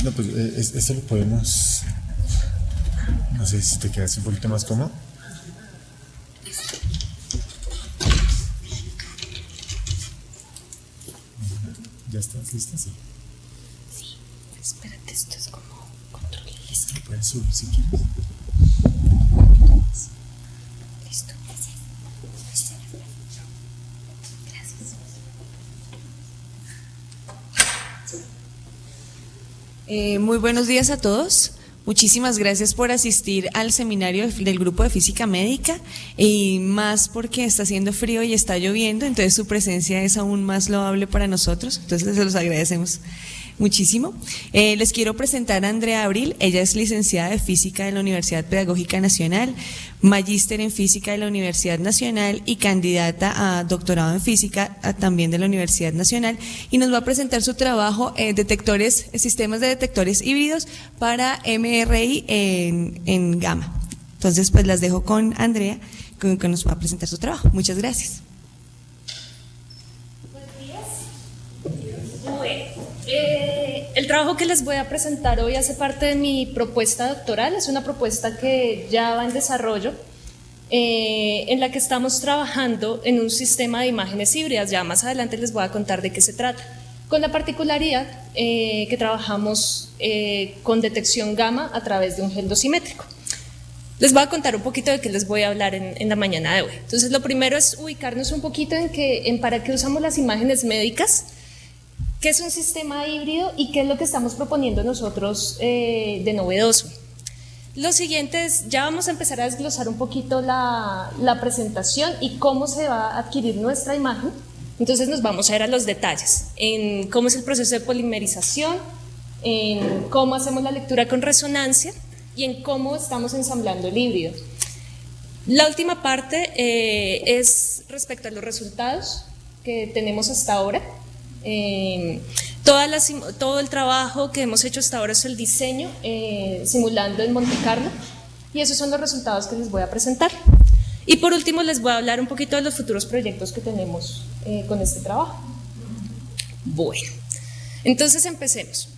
No, pues esto lo podemos, no sé si te quedas un poquito más cómodo. ¿Ya estás lista? Sí. Sí, espérate, esto es como control. Listo, puedes subir si quieres. Listo, gracias. Muy buenos días a todos. Muchísimas gracias por asistir al seminario del Grupo de Física Médica y más porque está haciendo frío y está lloviendo, entonces su presencia es aún más loable para nosotros, entonces se los agradecemos muchísimo. Les quiero presentar a Andrea Abril. Ella es licenciada de Física de la Universidad Pedagógica Nacional, magíster en Física de la Universidad Nacional y candidata a doctorado en Física también de la Universidad Nacional, y nos va a presentar su trabajo sistemas de detectores híbridos para MRI en gamma. Entonces, pues las dejo con Andrea, que nos va a presentar su trabajo. Muchas gracias. El trabajo que les voy a presentar hoy hace parte de mi propuesta doctoral. Es una propuesta que ya va en desarrollo, en la que estamos trabajando en un sistema de imágenes híbridas. Ya más adelante les voy a contar de qué se trata, con la particularidad que trabajamos con detección gamma a través de un gel dosimétrico. Les voy a contar un poquito de qué les voy a hablar en la mañana de hoy. Entonces, lo primero es ubicarnos un poquito en para qué usamos las imágenes médicas, qué es un sistema híbrido y qué es lo que estamos proponiendo nosotros de novedoso. Lo siguiente es, ya vamos a empezar a desglosar un poquito la presentación y cómo se va a adquirir nuestra imagen. Entonces nos vamos a ir a los detalles, en cómo es el proceso de polimerización, en cómo hacemos la lectura con resonancia y en cómo estamos ensamblando el híbrido. La última parte es respecto a los resultados que tenemos hasta ahora. Todo el trabajo que hemos hecho hasta ahora es el diseño simulando en Monte Carlo, y esos son los resultados que les voy a presentar. Y por último les voy a hablar un poquito de los futuros proyectos que tenemos con este trabajo. Bueno, entonces empecemos.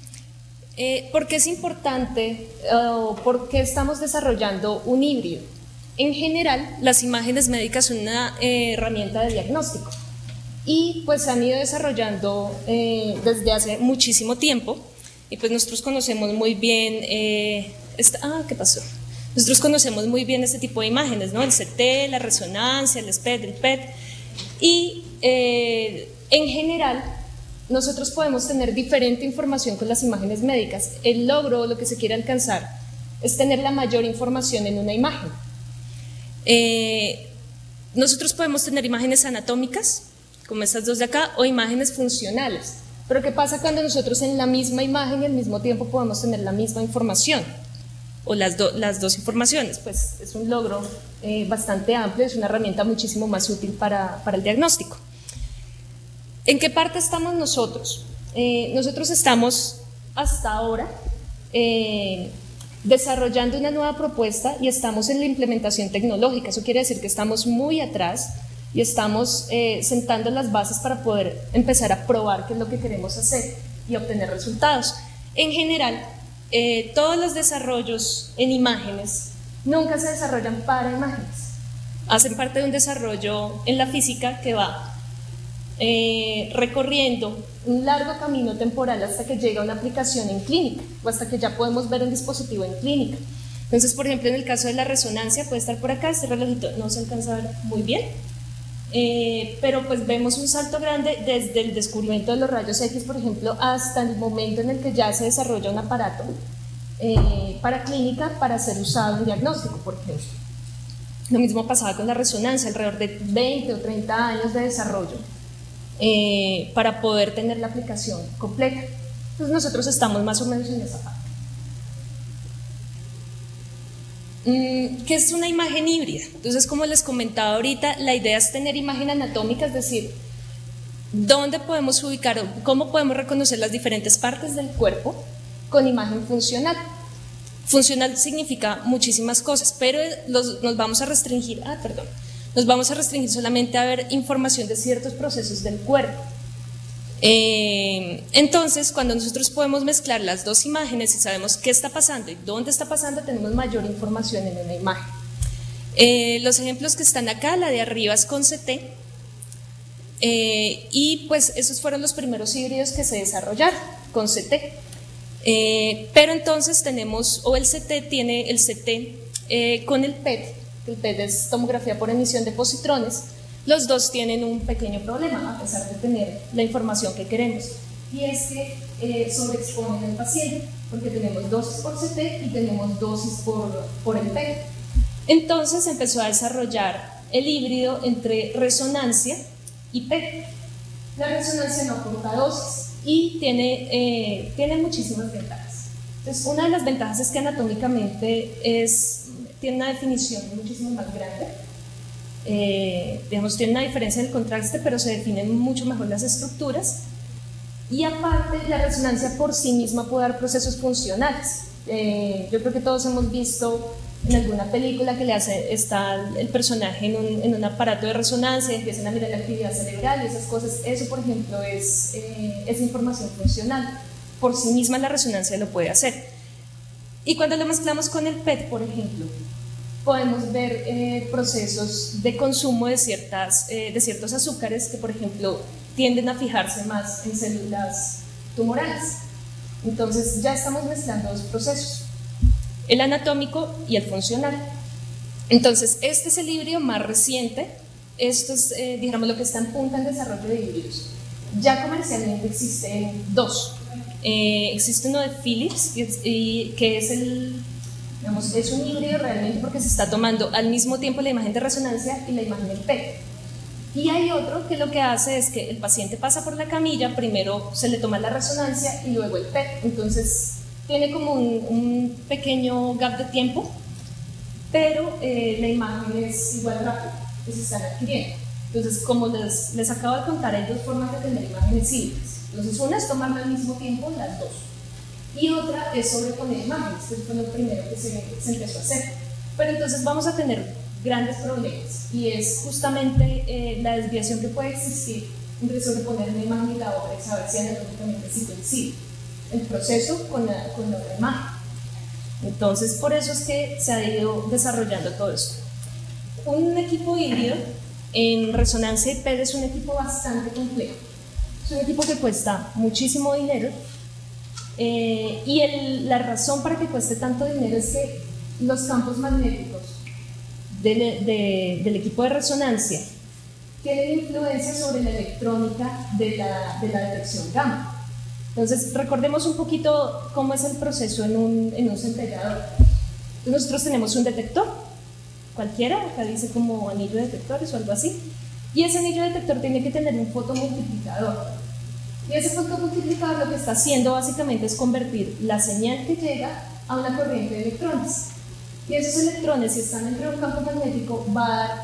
¿Por qué es importante o por qué estamos desarrollando un híbrido? En general, las imágenes médicas son una herramienta de diagnóstico y pues se han ido desarrollando desde hace muchísimo tiempo, y pues nosotros conocemos muy bien ¿qué pasó? Nosotros conocemos muy bien este tipo de imágenes, ¿no? El CT, la resonancia, el SPECT, el PET, y en general nosotros podemos tener diferente información con las imágenes médicas. El logro, lo que se quiere alcanzar, es tener la mayor información en una imagen. Nosotros podemos tener imágenes anatómicas, como estas dos de acá, o imágenes funcionales. Pero ¿qué pasa cuando nosotros en la misma imagen y al mismo tiempo podemos tener la misma información? O las dos informaciones. Pues es un logro bastante amplio, es una herramienta muchísimo más útil para el diagnóstico. ¿En qué parte estamos nosotros? Nosotros estamos hasta ahora desarrollando una nueva propuesta y estamos en la implementación tecnológica. Eso quiere decir que estamos muy atrás y estamos sentando las bases para poder empezar a probar qué es lo que queremos hacer y obtener resultados. En general, todos los desarrollos en imágenes nunca se desarrollan para imágenes. Hacen parte de un desarrollo en la física que va recorriendo un largo camino temporal hasta que llega a una aplicación en clínica o hasta que ya podemos ver un dispositivo en clínica. Entonces, por ejemplo, en el caso de la resonancia, puede estar por acá, este relojito no se alcanza a ver muy bien, pero pues vemos un salto grande desde el descubrimiento de los rayos X, por ejemplo, hasta el momento en el que ya se desarrolla un aparato para clínica para ser usado en diagnóstico, por ejemplo. Lo mismo pasaba con la resonancia, alrededor de 20 o 30 años de desarrollo para poder tener la aplicación completa. Entonces nosotros estamos más o menos en esa parte. ¿Qué es una imagen híbrida? Entonces, como les comentaba ahorita, la idea es tener imagen anatómica, es decir, dónde podemos ubicar, cómo podemos reconocer las diferentes partes del cuerpo con imagen funcional. Funcional significa muchísimas cosas, pero nos vamos a restringir, solamente a ver información de ciertos procesos del cuerpo. Entonces, cuando nosotros podemos mezclar las dos imágenes y sabemos qué está pasando y dónde está pasando, tenemos mayor información en una imagen. Los ejemplos que están acá, la de arriba es con CT, y pues esos fueron los primeros híbridos que se desarrollaron con CT. Pero entonces tenemos, o el CT tiene el CT con el PET, el PET es tomografía por emisión de positrones. Los dos tienen un pequeño problema, a pesar de tener la información que queremos, y es que sobreexponen al paciente, porque tenemos dosis por CT y tenemos dosis por el PET. Entonces empezó a desarrollar el híbrido entre resonancia y PET. La resonancia no aporta dosis y tiene muchísimas ventajas. Entonces, una de las ventajas es que anatómicamente tiene una definición muchísimo más grande. Digamos, tiene una diferencia en el contraste, pero se definen mucho mejor las estructuras, y aparte la resonancia por sí misma puede dar procesos funcionales. Yo creo que todos hemos visto en alguna película que está el personaje en un aparato de resonancia y empiezan a mirar la actividad cerebral y esas cosas. Eso, por ejemplo, es información funcional. Por sí misma la resonancia lo puede hacer. Y cuando lo mezclamos con el PET, por ejemplo, podemos ver procesos de consumo de ciertos azúcares que, por ejemplo, tienden a fijarse más en células tumorales. Entonces ya estamos mezclando dos procesos, el anatómico y el funcional. Entonces este es el híbrido más reciente. Esto es, digamos, lo que está en punta en desarrollo de híbridos. Ya comercialmente existen dos. Existe uno de Philips, que es es un híbrido realmente, porque se está tomando al mismo tiempo la imagen de resonancia y la imagen del PET. Y hay otro que lo que hace es que el paciente pasa por la camilla, primero se le toma la resonancia y luego el PET. Entonces tiene como un pequeño gap de tiempo, pero la imagen es igual rápida que se están adquiriendo. Entonces, como les acabo de contar, hay dos formas de tener imágenes híbridas. Entonces, una es tomarla al mismo tiempo, las dos. Y otra es sobreponer imágenes, que fue lo primero que se empezó a hacer. Pero entonces vamos a tener grandes problemas, y es justamente la desviación que puede existir entre sobreponer una imagen y la otra y saber si anatómicamente sí coincide el proceso con la otra imagen. Entonces, por eso es que se ha ido desarrollando todo esto. Un equipo híbrido en resonancia y PET es un equipo bastante complejo. Es un equipo que cuesta muchísimo dinero, y la razón para que cueste tanto dinero es que los campos magnéticos del equipo de resonancia tienen influencia sobre la electrónica de la detección gamma. Entonces, recordemos un poquito cómo es el proceso en un centellador. Entonces, nosotros tenemos un detector, cualquiera, acá dice como anillo de detectores o algo así, y ese anillo detector tiene que tener un fotomultiplicador. Y ese fotomultiplicador lo que está haciendo básicamente es convertir la señal que llega a una corriente de electrones. Y esos electrones, si están dentro de un campo magnético, va a dar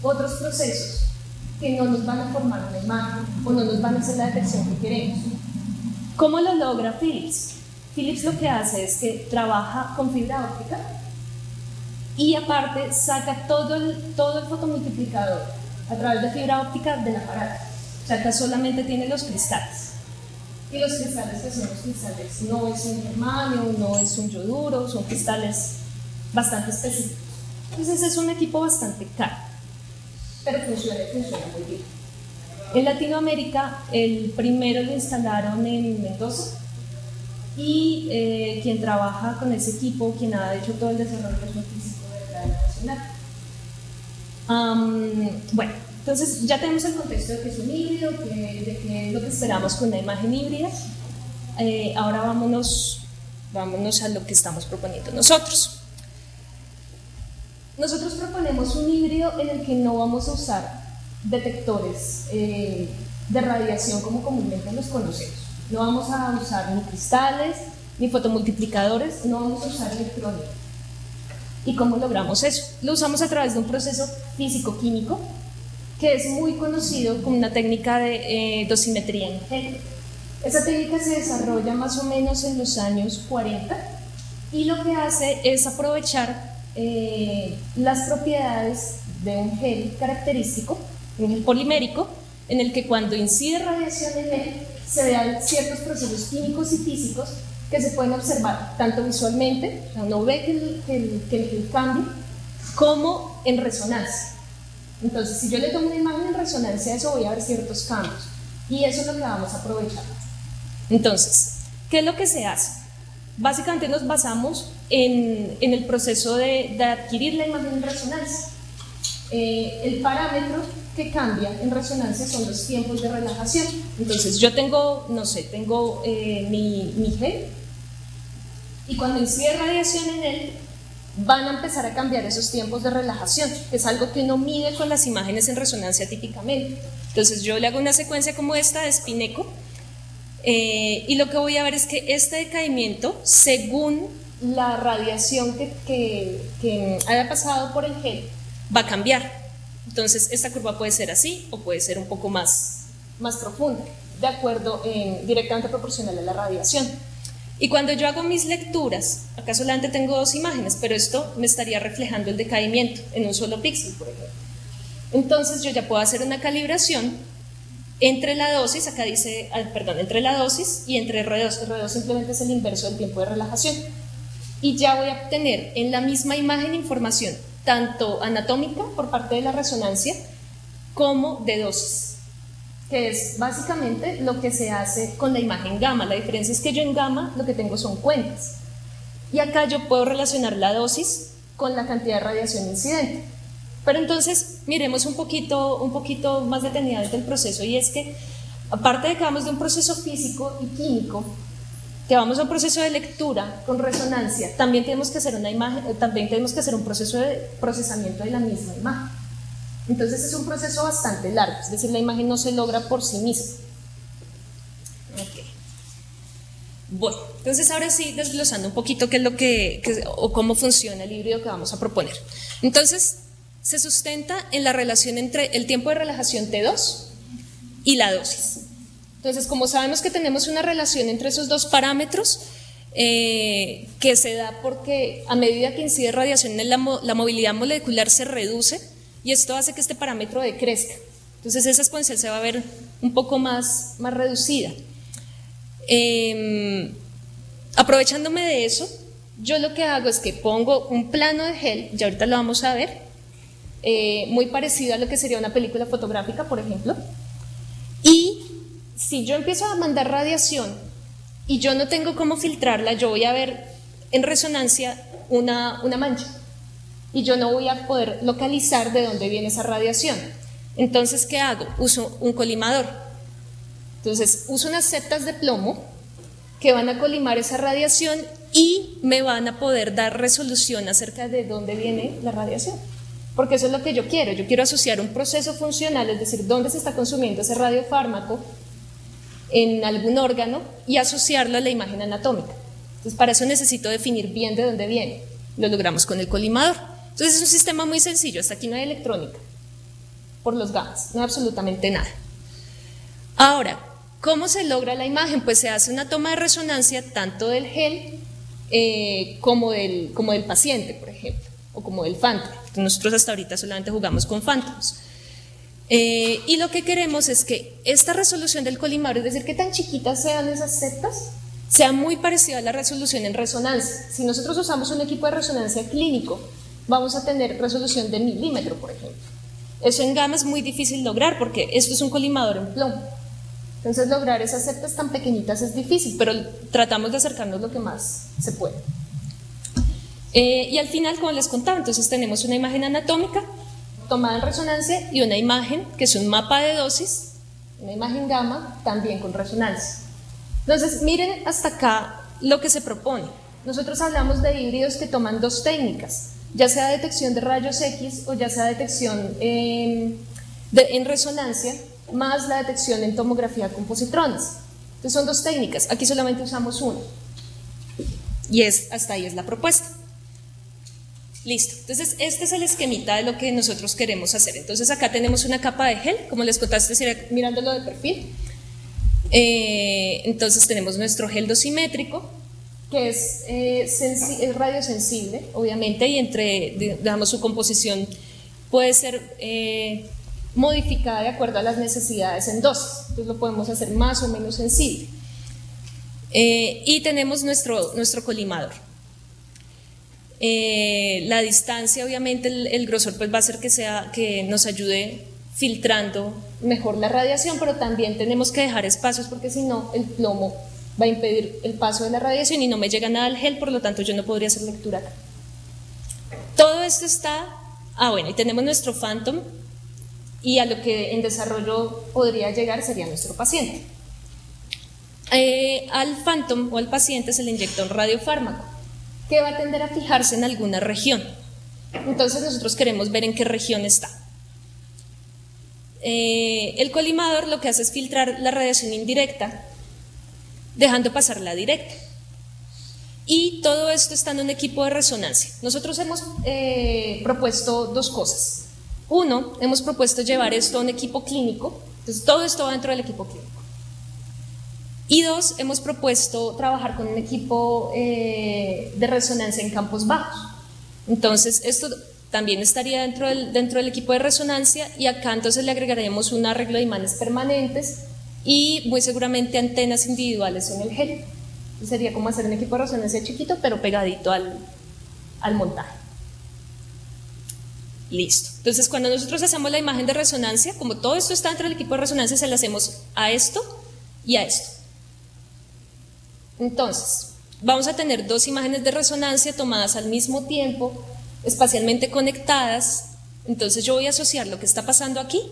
otros procesos que no nos van a formar una imagen o no nos van a hacer la detección que queremos. ¿Cómo lo logra Philips? Philips lo que hace es que trabaja con fibra óptica y aparte saca todo el fotomultiplicador a través de fibra óptica del aparato. O sea, acá solamente tiene los cristales. Y los cristales que son los cristales, no es un germanio, no es un yoduro, son cristales bastante específicos. Entonces es un equipo bastante caro, pero funciona muy bien. En Latinoamérica, el primero lo instalaron en Mendoza, y quien trabaja con ese equipo, quien ha hecho todo el desarrollo, es un físico de la nacional. Bueno, entonces ya tenemos el contexto de que es un híbrido, de qué es lo que esperamos con una imagen híbrida. Ahora vámonos a lo que estamos proponiendo nosotros. Nosotros proponemos un híbrido en el que no vamos a usar detectores de radiación como comúnmente los conocemos. No vamos a usar ni cristales, ni fotomultiplicadores, no vamos a usar electrónica. ¿Y cómo logramos eso? Lo usamos a través de un proceso físico-químico que es muy conocido como una técnica de dosimetría en gel. Esa técnica se desarrolla más o menos en los años 40 y lo que hace es aprovechar las propiedades de un gel característico, un gel polimérico, en el que cuando incide radiación en él, se vean ciertos procesos químicos y físicos que se pueden observar tanto visualmente, o sea, uno ve que el cambio, como en resonancia. Entonces, si yo le tomo una imagen en resonancia a eso, voy a ver ciertos cambios, y eso es lo que vamos a aprovechar. Entonces, ¿qué es lo que se hace? Básicamente nos basamos en el proceso de adquirir la imagen en resonancia. El parámetro que cambia en resonancia son los tiempos de relajación. Entonces yo tengo, no sé, tengo mi gel, y cuando incide radiación en él, van a empezar a cambiar esos tiempos de relajación, que es algo que uno mide con las imágenes en resonancia típicamente. Entonces yo le hago una secuencia como esta de Spineco, y lo que voy a ver es que este decaimiento, según la radiación que haya pasado por el gel, va a cambiar. Entonces esta curva puede ser así o puede ser un poco más profunda, de acuerdo, directamente proporcional a la radiación. Y cuando yo hago mis lecturas, acá solamente tengo dos imágenes, pero esto me estaría reflejando el decaimiento en un solo píxel, por ejemplo. Entonces yo ya puedo hacer una calibración entre la dosis, acá dice, entre la dosis y entre R2. R2 simplemente es el inverso del tiempo de relajación. Y ya voy a obtener en la misma imagen información tanto anatómica por parte de la resonancia como de dosis, que es básicamente lo que se hace con la imagen gamma. La diferencia es que yo en gamma lo que tengo son cuentas, y acá yo puedo relacionar la dosis con la cantidad de radiación incidente. Pero entonces miremos un poquito más detenidamente el proceso, y es que aparte de que vamos de un proceso físico y químico, que vamos a un proceso de lectura con resonancia, también tenemos que hacer una imagen, también tenemos que hacer un proceso de procesamiento de la misma imagen. Entonces es un proceso bastante largo, es decir, la imagen no se logra por sí misma. Okay. Bueno, entonces ahora sí, desglosando un poquito qué es lo o cómo funciona el híbrido que vamos a proponer. Entonces, se sustenta en la relación entre el tiempo de relajación T2 y la dosis. Entonces, como sabemos que tenemos una relación entre esos dos parámetros, que se da porque a medida que incide radiación en la movilidad molecular se reduce, y esto hace que este parámetro decrezca. Entonces esa exponencial se va a ver un poco más reducida. Aprovechándome de eso, yo lo que hago es que pongo un plano de gel, ya ahorita lo vamos a ver, muy parecido a lo que sería una película fotográfica, por ejemplo, y si yo empiezo a mandar radiación y yo no tengo cómo filtrarla, yo voy a ver en resonancia una mancha, y yo no voy a poder localizar de dónde viene esa radiación. Entonces, ¿qué hago? Uso un colimador. Entonces, uso unas setas de plomo que van a colimar esa radiación y me van a poder dar resolución acerca de dónde viene la radiación. Porque eso es lo que yo quiero. Yo quiero asociar un proceso funcional, es decir, dónde se está consumiendo ese radiofármaco en algún órgano, y asociarlo a la imagen anatómica. Entonces, para eso necesito definir bien de dónde viene. Lo logramos con el colimador. Entonces es un sistema muy sencillo, hasta aquí no hay electrónica, por los gamas, no hay absolutamente nada. Ahora, ¿cómo se logra la imagen? Pues se hace una toma de resonancia tanto del gel como del paciente, por ejemplo, o como del phantom. Nosotros hasta ahorita solamente jugamos con phantoms. Y lo que queremos es que esta resolución del colimador, es decir, que tan chiquitas sean esas setas, sea muy parecida a la resolución en resonancia. Si nosotros usamos un equipo de resonancia clínico, vamos a tener resolución de milímetro, por ejemplo. Eso en gamma es muy difícil lograr porque esto es un colimador en plomo. Entonces lograr esas setas tan pequeñitas es difícil, pero tratamos de acercarnos lo que más se puede. Y al final, como les contaba, entonces tenemos una imagen anatómica tomada en resonancia y una imagen que es un mapa de dosis, una imagen gamma también con resonancia. Entonces miren hasta acá lo que se propone. Nosotros hablamos de híbridos que toman dos técnicas, ya sea detección de rayos X o ya sea detección en resonancia, más la detección en tomografía con positrones. Entonces son dos técnicas, aquí solamente usamos una, y hasta ahí es la propuesta. Listo, entonces este es el esquemita de lo que nosotros queremos hacer. Entonces acá tenemos una capa de gel, como les contaste, sería mirándolo de perfil. Entonces tenemos nuestro gel dosimétrico, que es radiosensible, obviamente, y digamos, su composición puede ser modificada de acuerdo a las necesidades en dosis. Entonces lo podemos hacer más o menos sensible. Y tenemos nuestro colimador. La distancia, obviamente, el grosor pues va a hacer que nos ayude filtrando mejor la radiación, pero también tenemos que dejar espacios porque si no el plomo va a impedir el paso de la radiación y no me llega nada al gel, por lo tanto yo no podría hacer lectura acá. Todo esto está, bueno, y tenemos nuestro Phantom, y a lo que en desarrollo podría llegar sería nuestro paciente. Al Phantom o al paciente se le inyecta un radiofármaco que va a tender a fijarse en alguna región. Entonces nosotros queremos ver en qué región está. El colimador lo que hace es filtrar la radiación indirecta, dejando pasar la directa. Y todo esto está en un equipo de resonancia. Nosotros hemos propuesto dos cosas. Uno, hemos propuesto llevar esto a un equipo clínico, entonces todo esto va dentro del equipo clínico. Y dos, hemos propuesto trabajar con un equipo de resonancia en campos bajos. Entonces esto también estaría dentro del equipo de resonancia, y acá entonces le agregaremos un arreglo de imanes permanentes y muy seguramente antenas individuales en el gel. Sería como hacer un equipo de resonancia chiquito pero pegadito al montaje. Listo. Entonces cuando nosotros hacemos la imagen de resonancia, como todo esto está dentro del equipo de resonancia, se le hacemos a esto y a esto. Entonces vamos a tener dos imágenes de resonancia tomadas al mismo tiempo, espacialmente conectadas. Entonces yo voy a asociar lo que está pasando aquí,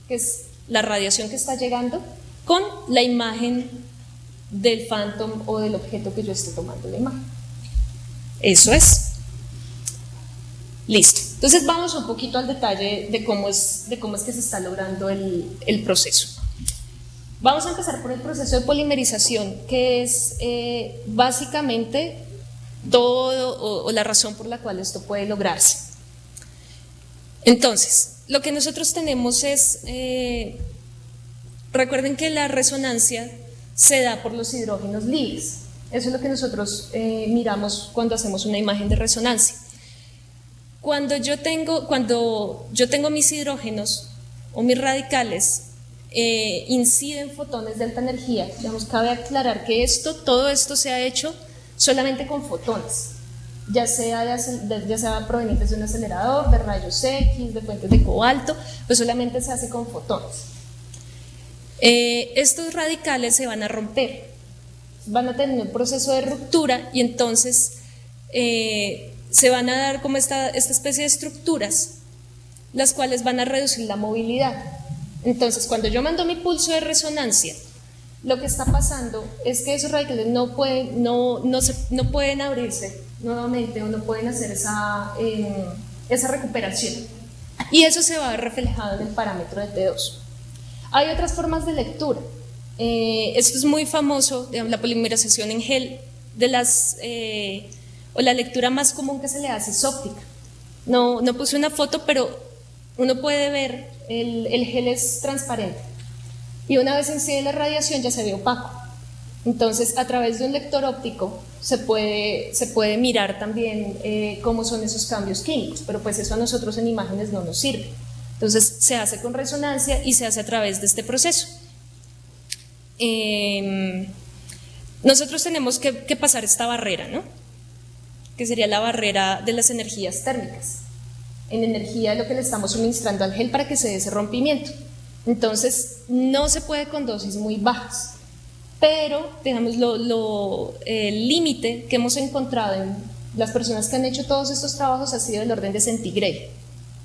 que es la radiación que está llegando, con la imagen del Phantom o del objeto que yo esté tomando la imagen. Eso es. Listo. Entonces vamos un poquito al detalle de cómo es que se está logrando el proceso. Vamos a empezar por el proceso de polimerización, que es básicamente todo o la razón por la cual esto puede lograrse. Entonces, lo que nosotros tenemos es, recuerden que la resonancia se da por los hidrógenos libres. Eso es lo que nosotros miramos cuando hacemos una imagen de resonancia. Cuando yo tengo mis hidrógenos o mis radicales, inciden fotones de alta energía. Digamos, cabe aclarar que todo esto se ha hecho solamente con fotones, ya sea provenientes de un acelerador, de rayos X, de fuentes de cobalto, pues solamente se hace con fotones. Estos radicales se van a romper, van a tener un proceso de ruptura, y entonces se van a dar como esta especie de estructuras, las cuales van a reducir la movilidad. Entonces, cuando yo mando mi pulso de resonancia, lo que está pasando es que esos radicales no pueden abrirse nuevamente, o no pueden hacer esa recuperación, y eso se va a ver reflejado en el parámetro de T2. Hay otras formas de lectura. Esto es muy famoso, digamos, la polimerización en gel, o la lectura más común que se le hace es óptica. No puse una foto, pero uno puede ver, el gel es transparente, y una vez incide la radiación ya se ve opaco. Entonces, a través de un lector óptico se puede mirar también cómo son esos cambios químicos, pero pues eso a nosotros en imágenes no nos sirve. Entonces se hace con resonancia y se hace a través de este proceso. Nosotros tenemos que pasar esta barrera, ¿no? Que sería la barrera de las energías térmicas. En energía lo que le estamos suministrando al gel para que se dé ese rompimiento. Entonces no se puede con dosis muy bajas, pero digamos el límite que hemos encontrado en las personas que han hecho todos estos trabajos ha sido del orden de centigrade.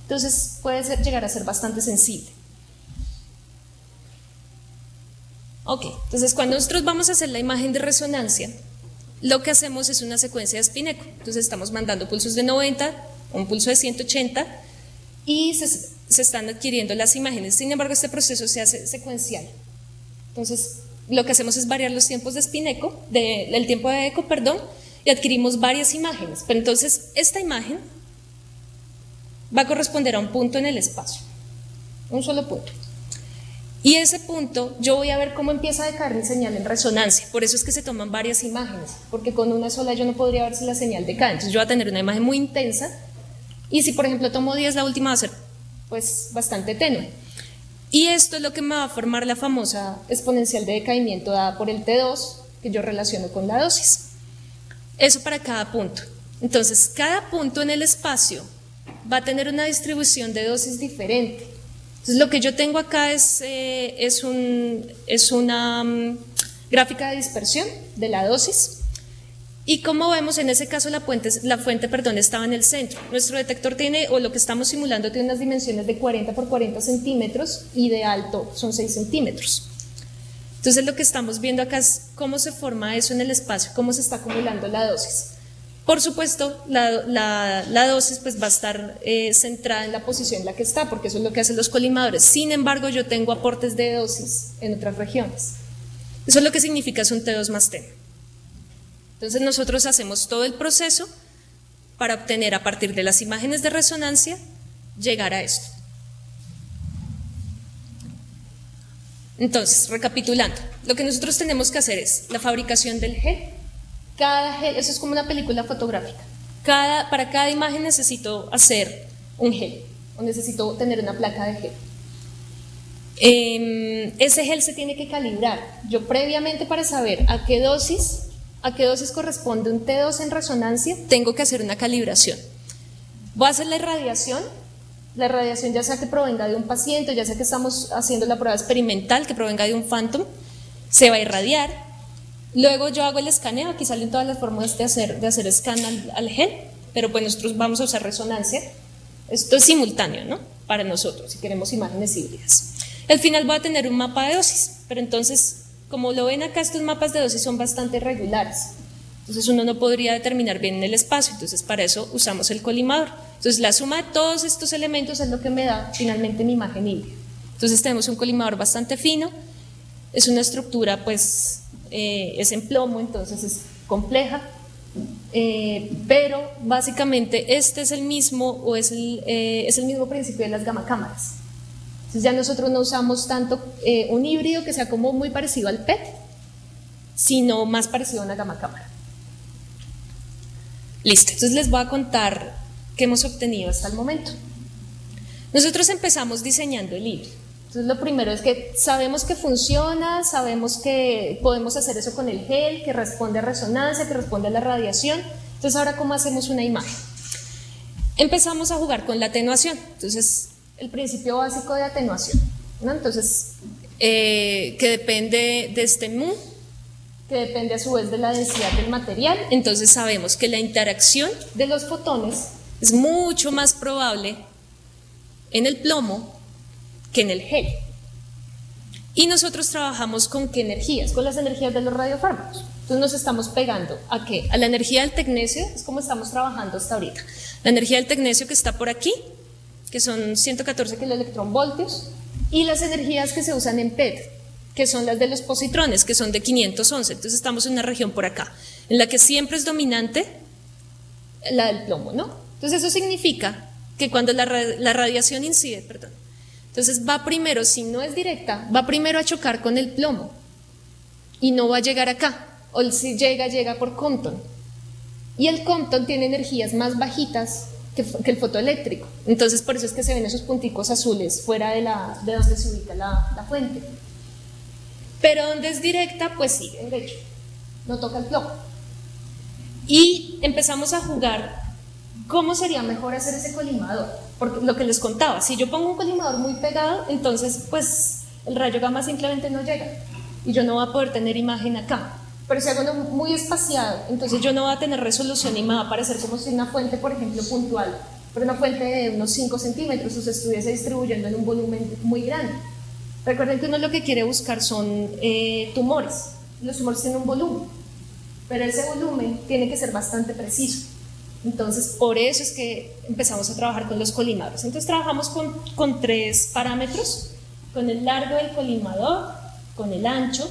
Entonces puede llegar a ser bastante sensible. Ok, entonces cuando nosotros vamos a hacer la imagen de resonancia, lo que hacemos es una secuencia de spin-echo. Entonces estamos mandando pulsos de 90, un pulso de 180, y se están adquiriendo las imágenes. Sin embargo, este proceso se hace secuencial. Entonces lo que hacemos es variar los tiempos de spin-echo, el tiempo de eco, perdón, y adquirimos varias imágenes. Pero entonces esta imagen va a corresponder a un punto en el espacio, un solo punto. Y ese punto yo voy a ver cómo empieza a decaer mi señal en resonancia. Por eso es que se toman varias imágenes, porque con una sola yo no podría ver si la señal decae. Entonces yo voy a tener una imagen muy intensa, y si por ejemplo tomo 10, la última va a ser pues bastante tenue. Y esto es lo que me va a formar la famosa exponencial de decaimiento dada por el T2, que yo relaciono con la dosis. Eso para cada punto. Entonces, cada punto en el espacio va a tener una distribución de dosis diferente. Entonces, lo que yo tengo acá es una gráfica de dispersión de la dosis. Y como vemos, en ese caso la fuente estaba en el centro. Nuestro detector tiene, o lo que estamos simulando, tiene unas dimensiones de 40 por 40 centímetros y de alto son 6 centímetros. Entonces lo que estamos viendo acá es cómo se forma eso en el espacio, cómo se está acumulando la dosis. Por supuesto, la dosis pues va a estar centrada en la posición en la que está, porque eso es lo que hacen los colimadores. Sin embargo, yo tengo aportes de dosis en otras regiones. Eso es lo que significa es un T2 más T. Entonces nosotros hacemos todo el proceso para obtener a partir de las imágenes de resonancia, llegar a esto. Entonces, recapitulando, lo que nosotros tenemos que hacer es la fabricación del gel. Cada gel, eso es como una película fotográfica. Para cada imagen necesito hacer un gel, o necesito tener una placa de gel. Ese gel se tiene que calibrar. Yo previamente, para saber a qué dosis corresponde un T2 en resonancia, tengo que hacer una calibración. Voy a hacer la irradiación ya sea que provenga de un paciente, ya sea que estamos haciendo la prueba experimental, que provenga de un Phantom, se va a irradiar. Luego yo hago el escaneo, aquí salen todas las formas de hacer scan al gel, pero pues nosotros vamos a usar resonancia. Esto es simultáneo, ¿no? Para nosotros, si queremos imágenes híbridas. Al final voy a tener un mapa de dosis, pero entonces, como lo ven acá, estos mapas de dosis son bastante irregulares. Entonces uno no podría determinar bien en el espacio, entonces para eso usamos el colimador. Entonces la suma de todos estos elementos es lo que me da finalmente mi imagen híbrida. Entonces tenemos un colimador bastante fino, es una estructura pues es en plomo, entonces es compleja, pero básicamente este es el mismo principio de las gamma cámaras. Entonces ya nosotros no usamos tanto un híbrido que sea como muy parecido al PET, sino más parecido a una gamma cámara. Listo, entonces les voy a contar qué hemos obtenido hasta el momento. Nosotros empezamos diseñando el híbrido. Entonces lo primero es que sabemos que funciona, sabemos que podemos hacer eso con el gel, que responde a resonancia, que responde a la radiación. Entonces ahora, ¿cómo hacemos una imagen? Empezamos a jugar con la atenuación. Entonces el principio básico de atenuación, ¿no? Entonces que depende de este mu, que depende a su vez de la densidad del material. Entonces sabemos que la interacción de los fotones es mucho más probable en el plomo que en el gel. Y nosotros trabajamos con qué energías, con las energías de los radiofármacos. Entonces nos estamos pegando ¿a qué? A la energía del tecnecio, es como estamos trabajando hasta ahorita. La energía del tecnecio que está por aquí, que son 114 kiloelectronvoltios, y las energías que se usan en PET, que son las de los positrones, que son de 511. Entonces estamos en una región por acá, en la que siempre es dominante la del plomo, ¿no? Entonces eso significa que cuando la radiación incide, entonces va primero, si no es directa, va primero a chocar con el plomo y no va a llegar acá, o si llega por Compton. Y el Compton tiene energías más bajitas que el fotoeléctrico, entonces por eso es que se ven esos punticos azules fuera de donde se ubica la fuente. Pero donde es directa, pues sigue derecho, no toca el plomo. Y empezamos a jugar cómo sería mejor hacer ese colimador, porque lo que les contaba, si yo pongo un colimador muy pegado, entonces pues el rayo gamma simplemente no llega y yo no voy a poder tener imagen acá. Pero si hago uno muy espaciado, entonces yo no voy a tener resolución y me va a parecer como si una fuente, por ejemplo, puntual, pero una fuente de unos 5 centímetros, o se estuviese distribuyendo en un volumen muy grande. Recuerden que uno lo que quiere buscar son tumores. Los tumores tienen un volumen, pero ese volumen tiene que ser bastante preciso. Entonces, por eso es que empezamos a trabajar con los colimadores. Entonces, trabajamos con 3 parámetros: con el largo del colimador, con el ancho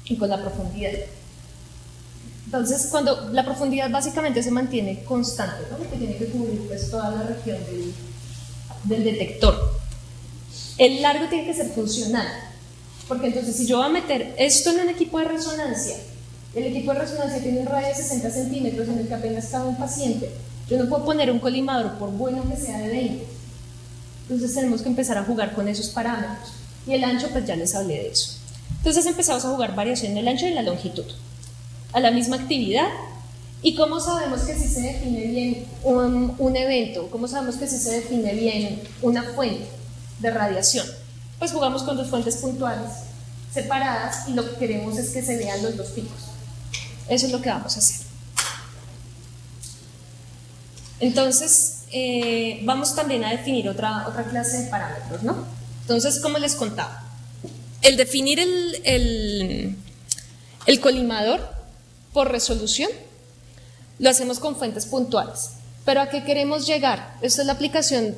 y con la profundidad. Entonces, cuando la profundidad básicamente se mantiene constante, ¿no? Porque tiene que cubrir pues toda la región del detector. El largo tiene que ser funcional, porque entonces si yo voy a meter esto en un equipo de resonancia, el equipo de resonancia tiene un radio de 60 centímetros en el que apenas cabe un paciente, yo no puedo poner un colimador por bueno que sea de 20, Entonces tenemos que empezar a jugar con esos parámetros. Y el ancho, pues ya les hablé de eso. Entonces empezamos a jugar variación del ancho y la longitud a la misma actividad. ¿Y cómo sabemos que sí se define bien un evento? ¿Cómo sabemos que sí se define bien una fuente de radiación? Pues jugamos con dos fuentes puntuales separadas y lo que queremos es que se vean los dos picos. Eso es lo que vamos a hacer. Entonces, vamos también a definir otra clase de parámetros, ¿no? Entonces, como les contaba, el definir el colimador por resolución lo hacemos con fuentes puntuales. ¿Pero a qué queremos llegar? Esta es la aplicación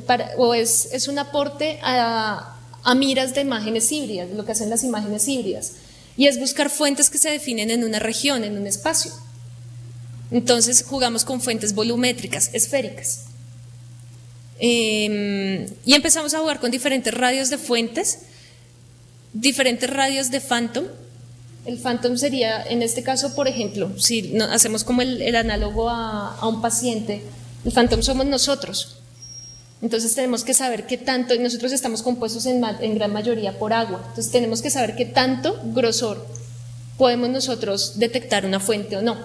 es un aporte a miras de imágenes híbridas, de lo que hacen las imágenes híbridas, y es buscar fuentes que se definen en una región, en un espacio. Entonces jugamos con fuentes volumétricas, esféricas. Y empezamos a jugar con diferentes radios de fuentes, diferentes radios de phantom. El phantom sería, en este caso, por ejemplo, si hacemos como el análogo a un paciente, el phantom somos nosotros. Entonces tenemos que saber qué tanto, y nosotros estamos compuestos en gran mayoría por agua, entonces tenemos que saber qué tanto grosor podemos nosotros detectar una fuente o no.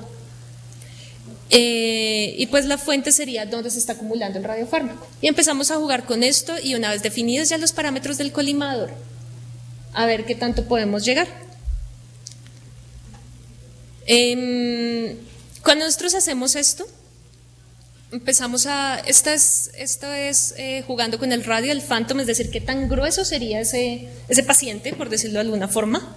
Y pues la fuente sería donde se está acumulando el radiofármaco. Y empezamos a jugar con esto y una vez definidos ya los parámetros del colimador, a ver qué tanto podemos llegar. Cuando nosotros hacemos esto, empezamos esto es jugando con el radio del phantom, es decir, qué tan grueso sería ese paciente, por decirlo de alguna forma,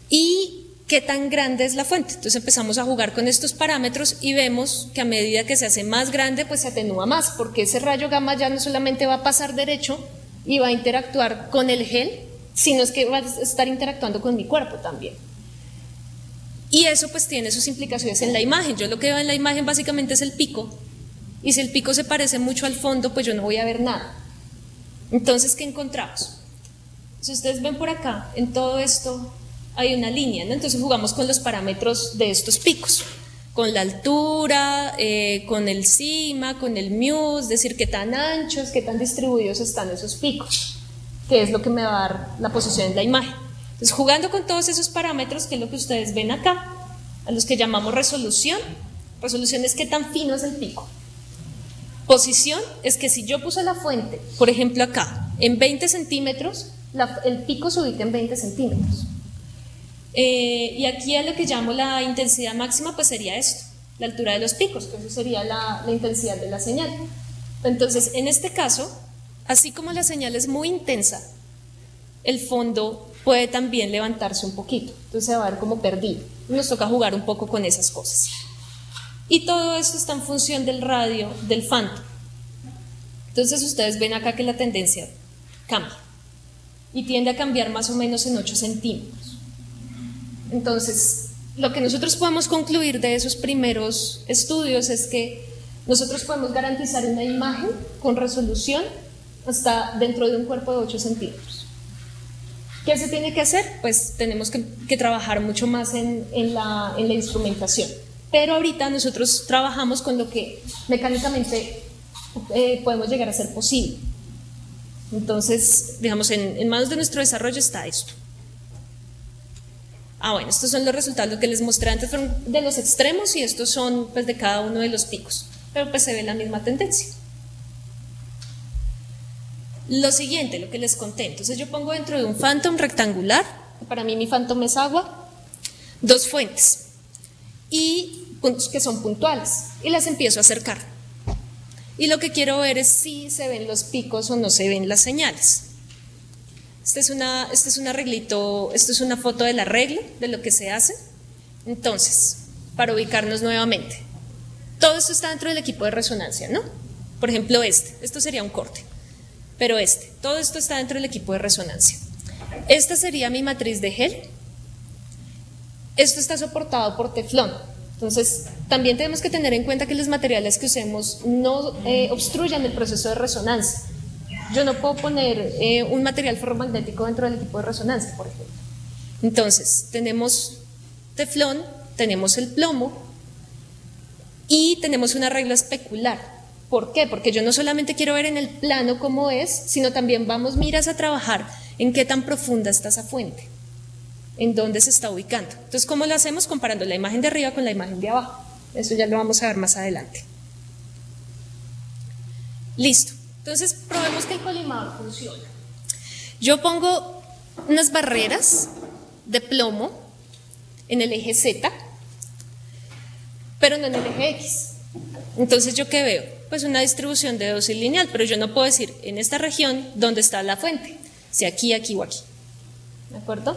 y qué tan grande es la fuente. Entonces empezamos a jugar con estos parámetros y vemos que a medida que se hace más grande, pues se atenúa más, porque ese rayo gamma ya no solamente va a pasar derecho y va a interactuar con el gel, sino es que va a estar interactuando con mi cuerpo también. Y eso pues tiene sus implicaciones en la imagen. Yo lo que veo en la imagen básicamente es el pico, y si el pico se parece mucho al fondo, pues yo no voy a ver nada. Entonces, ¿qué encontramos? Si ustedes ven por acá, en todo esto hay una línea, ¿no? Entonces jugamos con los parámetros de estos picos, con la altura, con el sigma, con el mu, es decir, qué tan anchos, qué tan distribuidos están esos picos, que es lo que me va a dar la posición en la imagen. Entonces, jugando con todos esos parámetros, que es lo que ustedes ven acá, a los que llamamos resolución. Resolución es qué tan fino es el pico. Posición es que si yo puse la fuente, por ejemplo acá, en 20 centímetros, el pico se ubica en 20 centímetros. Y aquí a lo que llamo la intensidad máxima, pues sería esto, la altura de los picos, que eso sería la intensidad de la señal. Entonces, en este caso, así como la señal es muy intensa, el fondo puede también levantarse un poquito, entonces se va a ver como perdido. Nos toca jugar un poco con esas cosas. Y todo esto está en función del radio del phantom. Entonces ustedes ven acá que la tendencia cambia y tiende a cambiar más o menos en 8 centímetros. Entonces, lo que nosotros podemos concluir de esos primeros estudios es que nosotros podemos garantizar una imagen con resolución hasta dentro de un cuerpo de 8 centímetros. ¿Qué se tiene que hacer? Pues tenemos que trabajar mucho más en la instrumentación. Pero ahorita nosotros trabajamos con lo que mecánicamente podemos llegar a ser posible. Entonces, digamos, en manos de nuestro desarrollo está esto. Bueno, estos son los resultados, lo que les mostré antes fueron de los extremos y estos son pues de cada uno de los picos, pero pues se ve la misma tendencia. Lo siguiente, lo que les conté, entonces yo pongo dentro de un phantom rectangular, para mí mi phantom es agua, 2 fuentes y puntos que son puntuales y las empiezo a acercar. Y lo que quiero ver es si se ven los picos o no se ven las señales. Este es un arreglito, esto es una foto del arreglo, de lo que se hace. Entonces, para ubicarnos nuevamente, todo esto está dentro del equipo de resonancia, ¿no? Por ejemplo, esto sería un corte, pero todo esto está dentro del equipo de resonancia. Esta sería mi matriz de gel. Esto está soportado por teflón. Entonces, también tenemos que tener en cuenta que los materiales que usemos no obstruyan el proceso de resonancia. Yo no puedo poner un material ferromagnético dentro del equipo de resonancia, por ejemplo. Entonces, tenemos teflón, tenemos el plomo y tenemos un arreglo especular. ¿Por qué? Porque yo no solamente quiero ver en el plano cómo es, sino también vamos, miras, a trabajar en qué tan profunda está esa fuente, en dónde se está ubicando. Entonces, ¿cómo lo hacemos? Comparando la imagen de arriba con la imagen de abajo. Eso ya lo vamos a ver más adelante. Listo. Entonces, probemos que el colimador funciona. Yo pongo unas barreras de plomo en el eje Z, pero no en el eje X. Entonces, ¿yo qué veo? Pues una distribución de dosis lineal, pero yo no puedo decir en esta región dónde está la fuente, si aquí, aquí o aquí. ¿De acuerdo?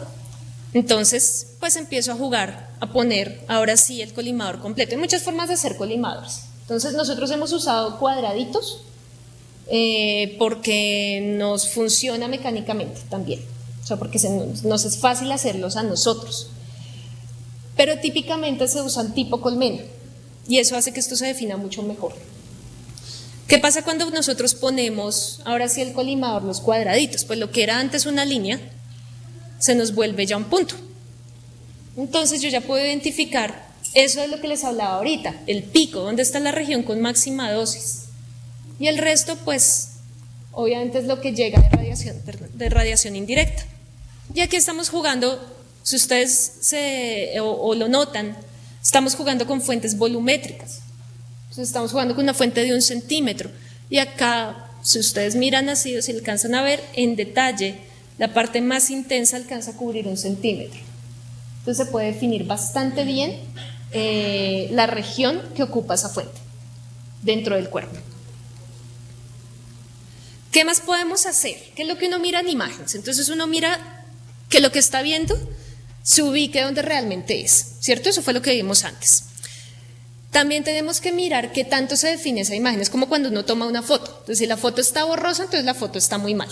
Entonces, pues empiezo a jugar, a poner ahora sí el colimador completo. Hay muchas formas de hacer colimadores. Entonces, nosotros hemos usado cuadraditos porque nos funciona mecánicamente también. O sea, porque nos es fácil hacerlos a nosotros. Pero típicamente se usan tipo colmena y eso hace que esto se defina mucho mejor. ¿Qué pasa cuando nosotros ponemos ahora sí el colimador, los cuadraditos? Pues lo que era antes una línea se nos vuelve ya un punto. Entonces yo ya puedo identificar, eso es lo que les hablaba ahorita, el pico, donde está la región con máxima dosis. Y el resto, pues, obviamente es lo que llega de radiación indirecta. Y aquí estamos jugando, si ustedes o lo notan, estamos jugando con fuentes volumétricas. Entonces estamos jugando con una fuente de 1 centímetro. Y acá, si ustedes miran así, o si alcanzan a ver en detalle, la parte más intensa alcanza a cubrir 1 centímetro. Entonces se puede definir bastante bien la región que ocupa esa fuente dentro del cuerpo. ¿Qué más podemos hacer? ¿Qué es lo que uno mira en imágenes? Entonces uno mira que lo que está viendo se ubique donde realmente es, ¿cierto? Eso fue lo que vimos antes. También tenemos que mirar qué tanto se define esa imagen. Es como cuando uno toma una foto. Entonces, si la foto está borrosa, entonces la foto está muy mal.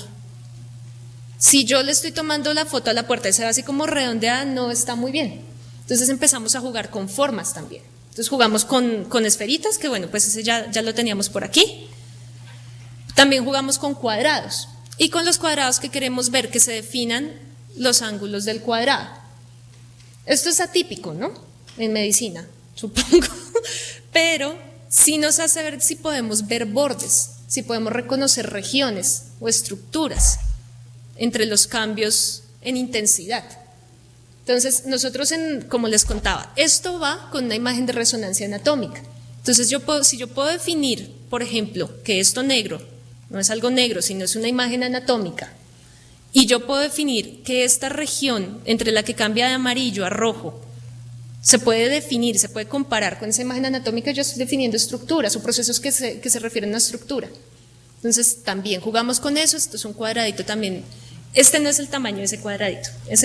Si yo le estoy tomando la foto a la puerta y se ve así como redondeada, no está muy bien. Entonces empezamos a jugar con formas también. Entonces jugamos con esferitas, que bueno, pues ese ya lo teníamos por aquí. También jugamos con cuadrados. Y con los cuadrados que queremos ver que se definan los ángulos del cuadrado. Esto es atípico, ¿no? En medicina, supongo. Pero sí nos hace ver si podemos ver bordes, si podemos reconocer regiones o estructuras entre los cambios en intensidad. Entonces, nosotros, como les contaba, esto va con una imagen de resonancia anatómica. Entonces, si yo puedo definir, por ejemplo, que esto negro no es algo negro, sino es una imagen anatómica, y yo puedo definir que esta región entre la que cambia de amarillo a rojo se puede definir, se puede comparar con esa imagen anatómica, yo estoy definiendo estructuras o procesos que se refieren a estructura. Entonces, también jugamos con eso. Esto es un cuadradito también. Este no es el tamaño de ese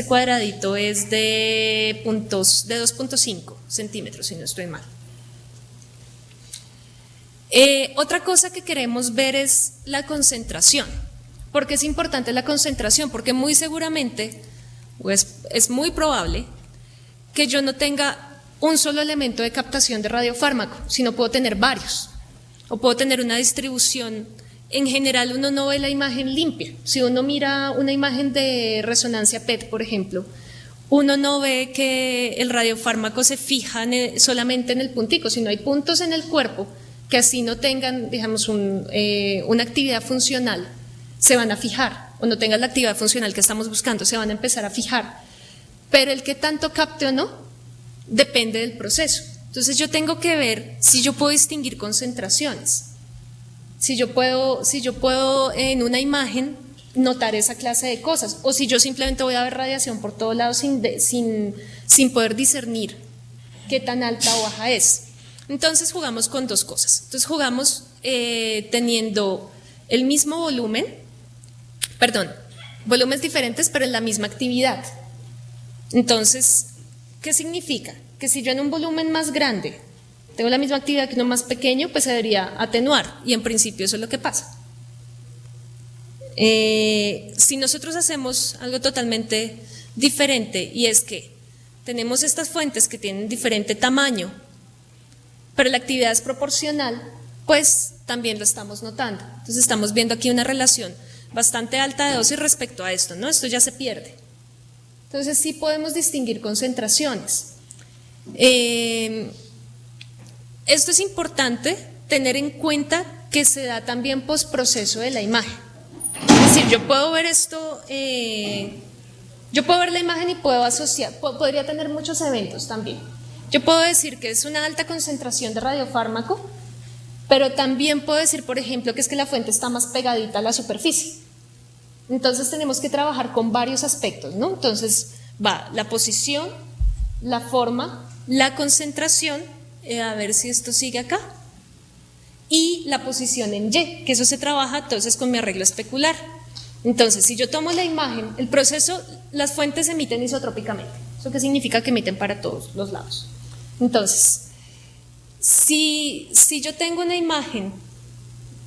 cuadradito es de 2.5 centímetros, si no estoy mal. Otra cosa que queremos ver es la concentración. ¿Por qué es importante la concentración? Porque muy seguramente, pues es muy probable que yo no tenga un solo elemento de captación de radiofármaco, sino puedo tener varios, o puedo tener una distribución. En general uno no ve la imagen limpia. Si uno mira una imagen de resonancia PET, por ejemplo, uno no ve que el radiofármaco se fija solamente en el puntico, sino hay puntos en el cuerpo que así no tengan, digamos, una actividad funcional, se van a fijar, o no tengan la actividad funcional que estamos buscando, se van a empezar a fijar. Pero el que tanto capte o no, depende del proceso. Entonces yo tengo que ver si yo puedo distinguir concentraciones. Si yo puedo en una imagen notar esa clase de cosas, o si yo simplemente voy a ver radiación por todos lados sin poder discernir qué tan alta o baja es. Entonces jugamos con dos cosas. Entonces jugamos teniendo el mismo volumen, volúmenes diferentes pero en la misma actividad. Entonces, ¿qué significa? Que si yo en un volumen más grande tengo la misma actividad que uno más pequeño, pues se debería atenuar, y en principio eso es lo que pasa. Si nosotros hacemos algo totalmente diferente, y es que tenemos estas fuentes que tienen diferente tamaño, pero la actividad es proporcional, pues también lo estamos notando. Entonces estamos viendo aquí una relación bastante alta de dosis respecto a esto, ¿no? Esto ya se pierde. Entonces sí podemos distinguir concentraciones. Esto es importante tener en cuenta que se da también postproceso de la imagen. Es decir, yo puedo ver esto, yo puedo ver la imagen y puedo asociar, podría tener muchos eventos también. Yo puedo decir que es una alta concentración de radiofármaco, pero también puedo decir, por ejemplo, que es que la fuente está más pegadita a la superficie. Entonces tenemos que trabajar con varios aspectos, ¿no? Entonces va la posición, la forma, la concentración, a ver si esto sigue acá, y la posición en Y, que eso se trabaja entonces con mi arreglo especular. Entonces, si yo tomo la imagen, el proceso, las fuentes emiten isotrópicamente. ¿Eso qué significa? Que emiten para todos los lados. Entonces, si yo tengo una imagen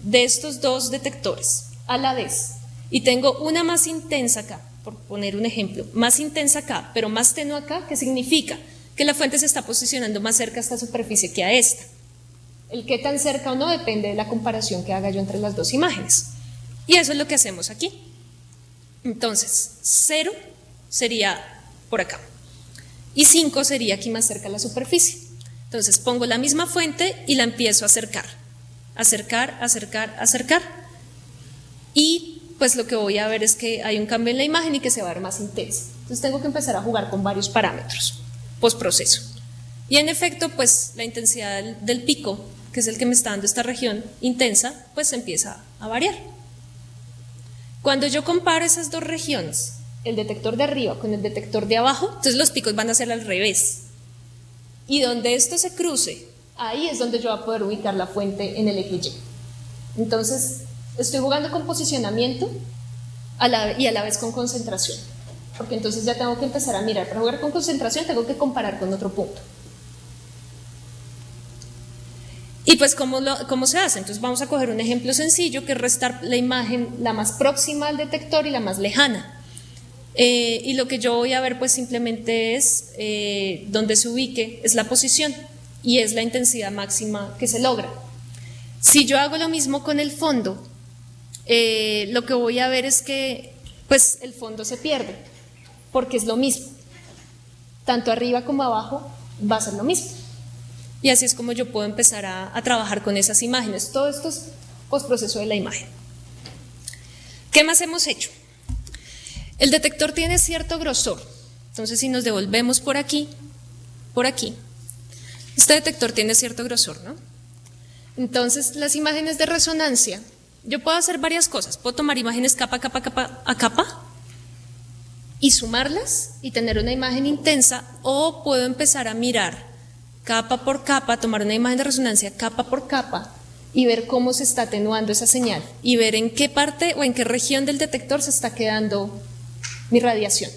de estos dos detectores a la vez y tengo una más intensa acá, por poner un ejemplo, más intensa acá, pero más tenue acá, ¿qué significa? Que la fuente se está posicionando más cerca a esta superficie que a esta. El qué tan cerca o no depende de la comparación que haga yo entre las dos imágenes. Y eso es lo que hacemos aquí. Entonces, 0 sería por acá y 5 sería aquí más cerca a la superficie. Entonces pongo la misma fuente y la empiezo a acercar, acercar, acercar, acercar, y pues lo que voy a ver es que hay un cambio en la imagen y que se va a ver más intensa. Entonces tengo que empezar a jugar con varios parámetros postproceso. Y en efecto, pues la intensidad del pico, que es el que me está dando esta región intensa, pues empieza a variar. Cuando yo comparo esas dos regiones, el detector de arriba con el detector de abajo, entonces los picos van a ser al revés. Y donde esto se cruce, ahí es donde yo voy a poder ubicar la fuente en el eje Y. Entonces, estoy jugando con posicionamiento y a la vez con concentración. Porque entonces ya tengo que empezar a mirar. Para jugar con concentración tengo que comparar con otro punto. Y pues, ¿cómo se hace? Entonces vamos a coger un ejemplo sencillo, que es restar la imagen la más próxima al detector y la más lejana. Y lo que yo voy a ver pues simplemente es donde se ubique, es la posición y es la intensidad máxima que se logra. Si yo hago lo mismo con el fondo, lo que voy a ver es que pues el fondo se pierde, porque es lo mismo. Tanto arriba como abajo va a ser lo mismo. Y así es como yo puedo empezar a trabajar con esas imágenes. Todo esto es postproceso de la imagen. ¿Qué más hemos hecho? El detector tiene cierto grosor. Entonces, si nos devolvemos por aquí, este detector tiene cierto grosor, ¿no? Entonces, las imágenes de resonancia, yo puedo hacer varias cosas. Puedo tomar imágenes capa a capa y sumarlas y tener una imagen intensa, o puedo empezar a mirar capa por capa, tomar una imagen de resonancia capa por capa y ver cómo se está atenuando esa señal y ver en qué parte o en qué región del detector se está quedando mi radiación.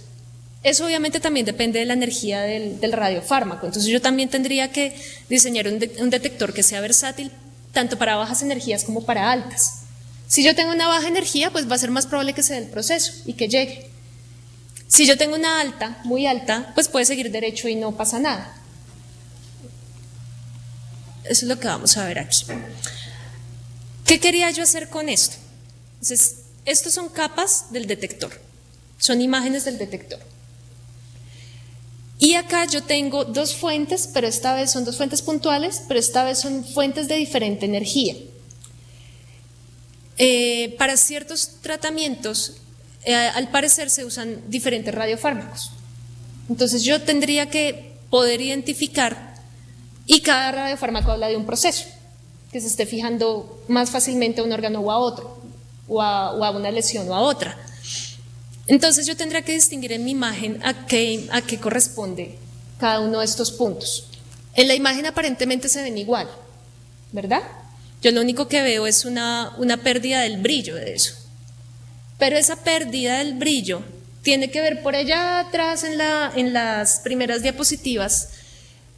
Eso obviamente también depende de la energía del radiofármaco. Entonces yo también tendría que diseñar un detector que sea versátil tanto para bajas energías como para altas. Si yo tengo una baja energía, pues va a ser más probable que se dé el proceso y que llegue. Si yo tengo una alta, muy alta, pues puede seguir derecho y no pasa nada. Eso es lo que vamos a ver aquí. ¿Qué quería yo hacer con esto? Entonces, estos son capas del detector, son imágenes del detector. Y acá yo tengo dos fuentes, pero esta vez son dos fuentes puntuales, pero esta vez son fuentes de diferente energía. Para ciertos tratamientos, al parecer se usan diferentes radiofármacos. Entonces yo tendría que poder identificar, y cada radiofármaco habla de un proceso que se esté fijando más fácilmente a un órgano o a otro, o a una lesión o a otra. Entonces yo tendría que distinguir en mi imagen a qué corresponde cada uno de estos puntos. En la imagen aparentemente se ven igual, ¿verdad? Yo lo único que veo es una pérdida del brillo de eso. Pero esa pérdida del brillo tiene que ver por allá atrás en las primeras diapositivas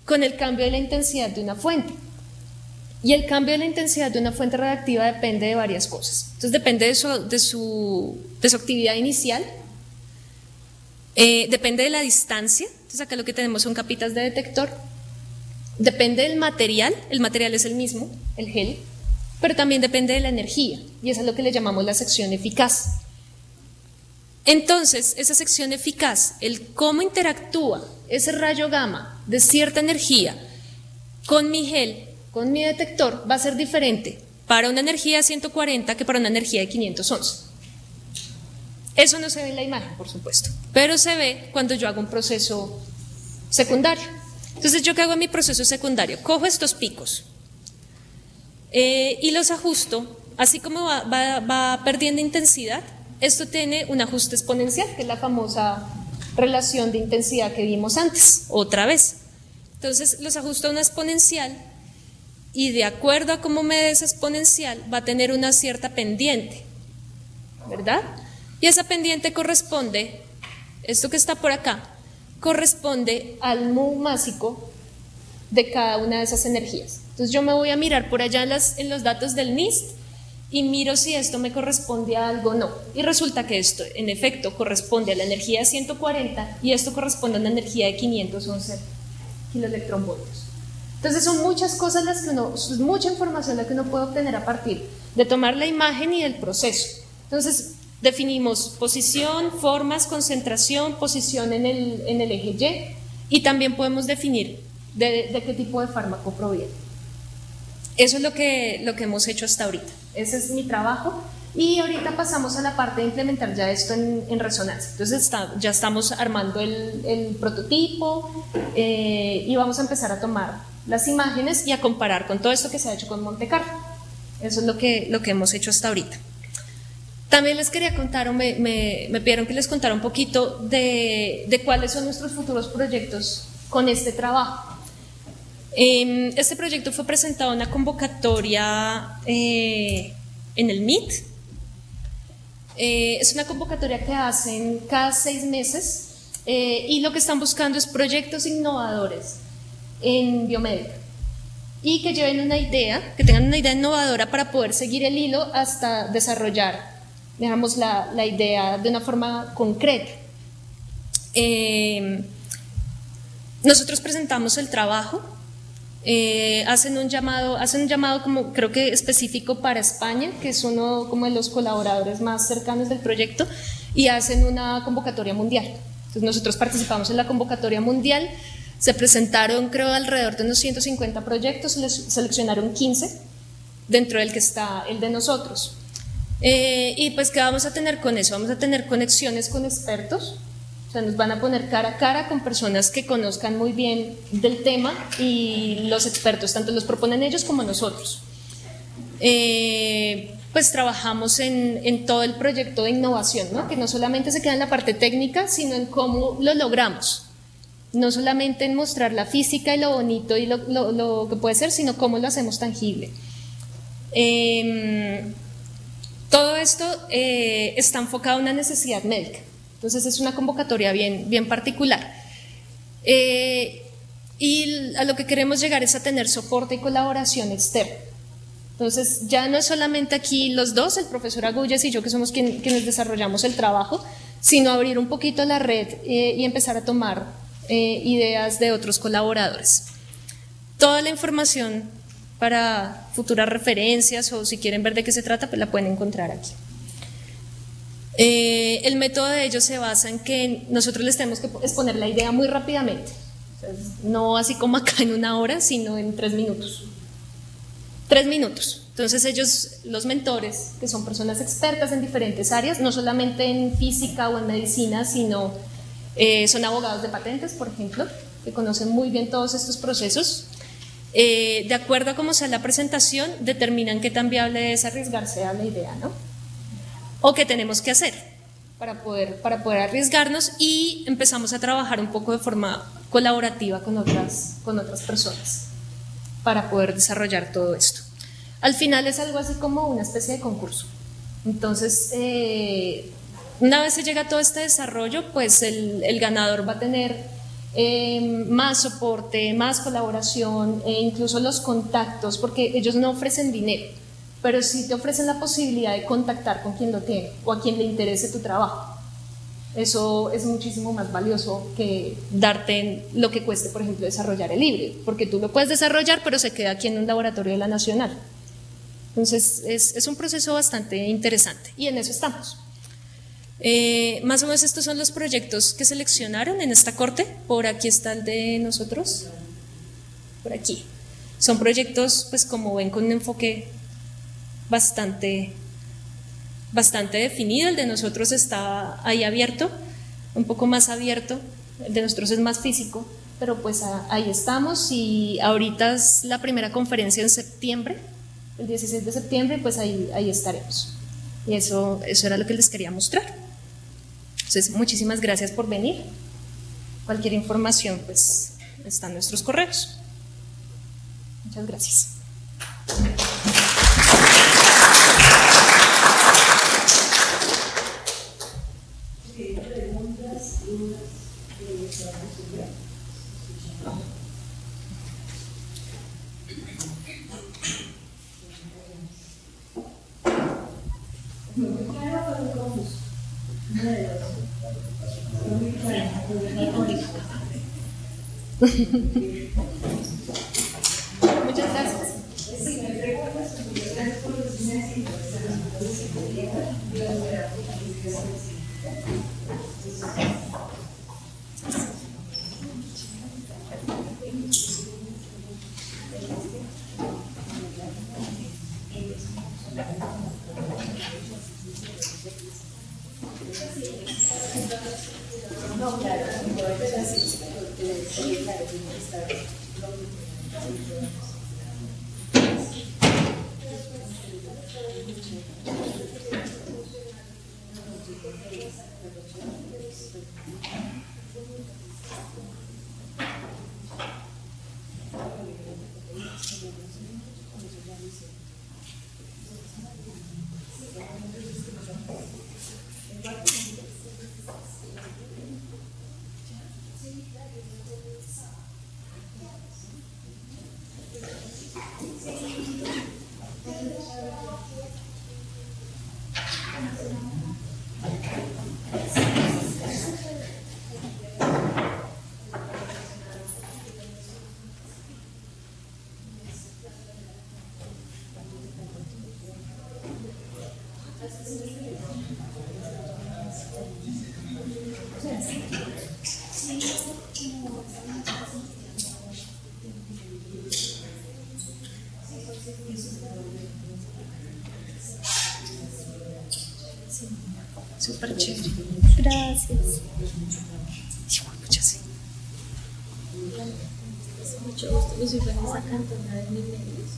con el cambio de la intensidad de una fuente. Y el cambio de la intensidad de una fuente radiactiva depende de varias cosas. Entonces depende de su actividad inicial, depende de la distancia. Entonces acá lo que tenemos son capitas de detector. Depende del material, el material es el mismo, el gel, pero también depende de la energía, y eso es lo que le llamamos la sección eficaz. Entonces, esa sección eficaz, el cómo interactúa ese rayo gamma de cierta energía con mi gel, con mi detector, va a ser diferente para una energía de 140 que para una energía de 511. Eso no se ve en la imagen, por supuesto, pero se ve cuando yo hago un proceso secundario. Entonces, ¿yo qué hago en mi proceso secundario? Cojo estos picos y los ajusto, así como va perdiendo intensidad. Esto tiene un ajuste exponencial, que es la famosa relación de intensidad que vimos antes, otra vez. Entonces, los ajusto a una exponencial y de acuerdo a cómo me dé esa exponencial va a tener una cierta pendiente, ¿verdad? Y esa pendiente corresponde, esto que está por acá, corresponde al mu másico de cada una de esas energías. Entonces yo me voy a mirar por allá en los datos del NIST y miro si esto me corresponde a algo o no. Y resulta que esto, en efecto, corresponde a la energía de 140 y esto corresponde a una energía de 511 kiloelectronvoltios. Entonces son muchas cosas es mucha información la que uno puede obtener a partir de tomar la imagen y del proceso. Entonces definimos posición, formas, concentración, posición en el eje Y también podemos definir de qué tipo de fármaco proviene. Eso es lo que hemos hecho hasta ahorita. Ese es mi trabajo. Y ahorita pasamos a la parte de implementar ya esto en resonancia. Entonces ya estamos armando el prototipo y vamos a empezar a tomar las imágenes y a comparar con todo esto que se ha hecho con Monte Carlo. Eso es lo que hemos hecho hasta ahorita. También les quería contar, o me pidieron que les contara un poquito de cuáles son nuestros futuros proyectos con este trabajo. Este proyecto fue presentado en una convocatoria en el MIT. Es una convocatoria que hacen cada 6 meses y lo que están buscando es proyectos innovadores en biomédica y que lleven una idea, que tengan una idea innovadora para poder seguir el hilo hasta desarrollar, digamos, la idea de una forma concreta. Nosotros presentamos el trabajo, hacen un llamado como creo que específico para España, que es uno como de los colaboradores más cercanos del proyecto, y hacen una convocatoria mundial. Entonces nosotros participamos en la convocatoria mundial, se presentaron creo alrededor de unos 150 proyectos, seleccionaron 15, dentro del que está el de nosotros. Y pues ¿qué vamos a tener con eso? Vamos a tener conexiones con expertos, o sea, nos van a poner cara a cara con personas que conozcan muy bien del tema y los expertos, tanto los proponen ellos como nosotros. Pues trabajamos en todo el proyecto de innovación, ¿no? Que no solamente se queda en la parte técnica, sino en cómo lo logramos. No solamente en mostrar la física y lo bonito y lo que puede ser, sino cómo lo hacemos tangible. Todo esto está enfocado en una necesidad médica, entonces es una convocatoria bien particular. Y a lo que queremos llegar es a tener soporte y colaboración externa. Entonces ya no es solamente aquí los dos, el profesor Agulles y yo, que somos quienes desarrollamos el trabajo, sino abrir un poquito la red y empezar a tomar ideas de otros colaboradores. Toda la información para futuras referencias o si quieren ver de qué se trata, pues la pueden encontrar aquí. El método de ellos se basa en que nosotros les tenemos que exponer la idea muy rápidamente, o sea, no así como acá en 1 hora, sino en 3 minutos. 3 minutos. Entonces ellos, los mentores, que son personas expertas en diferentes áreas, no solamente en física o en medicina, sino son abogados de patentes, por ejemplo, que conocen muy bien todos estos procesos. De acuerdo a cómo sea la presentación, determinan qué tan viable es arriesgarse a la idea, ¿no? O qué tenemos que hacer para poder arriesgarnos, y empezamos a trabajar un poco de forma colaborativa con otras personas para poder desarrollar todo esto. Al final es algo así como una especie de concurso. Entonces, una vez se llega a todo este desarrollo, pues el ganador va a tener más soporte, más colaboración, e incluso los contactos, porque ellos no ofrecen dinero, pero sí te ofrecen la posibilidad de contactar con quien lo tiene o a quien le interese tu trabajo. Eso es muchísimo más valioso que darte lo que cueste, por ejemplo, desarrollar el híbrido, porque tú lo puedes desarrollar, pero se queda aquí en un laboratorio de la Nacional. Entonces es un proceso bastante interesante y en eso estamos. Más o menos estos son los proyectos que seleccionaron en esta corte. Por aquí está el de nosotros, por aquí. Son proyectos, pues como ven, con un enfoque bastante definido. El de nosotros está ahí abierto, un poco más abierto. El de nosotros es más físico, pero pues ahí estamos, y ahorita es la primera conferencia en septiembre, el 16 de septiembre, pues ahí estaremos. Y eso era lo que les quería mostrar. Entonces, muchísimas gracias por venir. Cualquier información, pues, está en nuestros correos. Muchas gracias. Muchas gracias. Súper chévere. Gracias. Muchas. Mucho gusto, yo soy Vanessa Cantona de Milenios.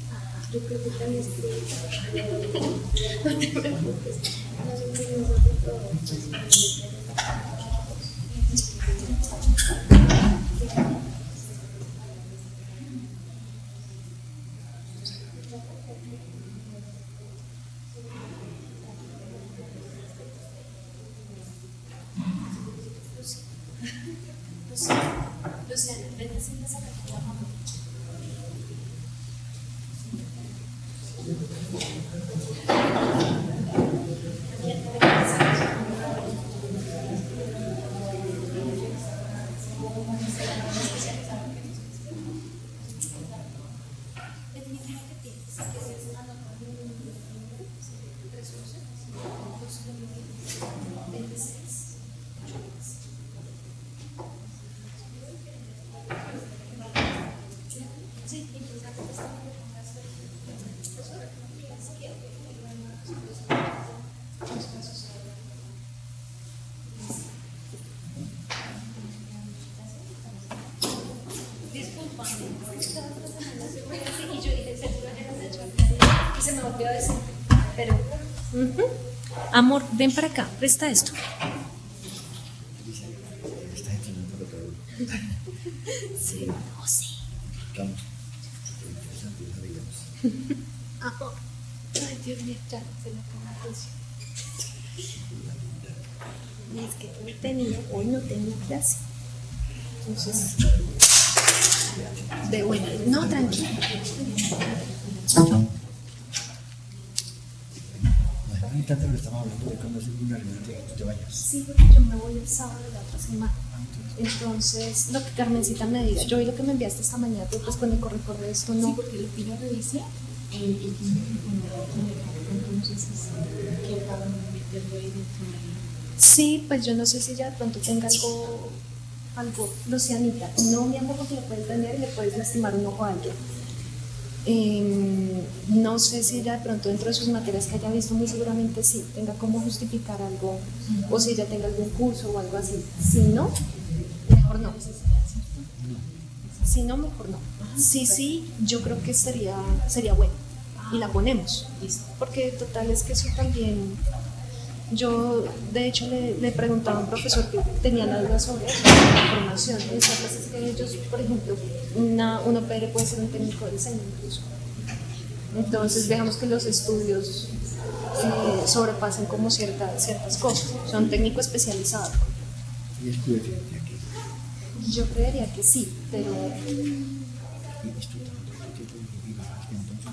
Yo creo que también estoy. No te preocupes. Nosotros de todo. Luciana, ven a sentarse acá con la mamá. Se me olvidó decir, pero amor, ven para acá, presta esto. Sí, oh, sí. Amor. Ay, Dios mío, ya se me pone atención. Y es que hoy no tenía clase. Entonces, de buena. No, tranquilo. Tanto lo estamos hablando de cuando es una reunión de que te vayas. Sí, porque yo me voy el sábado de la otra semana. Entonces, lo que Carmencita me diga, yo vi lo que me enviaste esta mañana, pero pues cuando corre esto no. Sí, porque lo que yo revisé, y tiene que poner entonces que acaban de meterlo ahí dentro de. Sí, pues yo no sé si ella de pronto tenga algo, Lucianita. No, mi amor, porque le puedes vender y le puedes lastimar un ojo a alguien. No sé si ella de pronto dentro de sus materias que haya visto, muy seguramente sí, tenga cómo justificar algo, o si ella tenga algún curso o algo así. Si no, mejor no. Si no, mejor no. Sí, yo creo que sería bueno. Y la ponemos, porque total es que eso también. Yo, de hecho, le preguntaba a un profesor que tenía la duda sobre eso, la formación. Y decía, pues es que ellos, por ejemplo, un OPR puede ser un técnico de diseño incluso. Entonces, dejamos que los estudios sobrepasen como ciertas cosas. Son técnico especializado. Y es coherente aquí. Yo creería que sí, pero Y esto tanto tiempo y bajas que entonces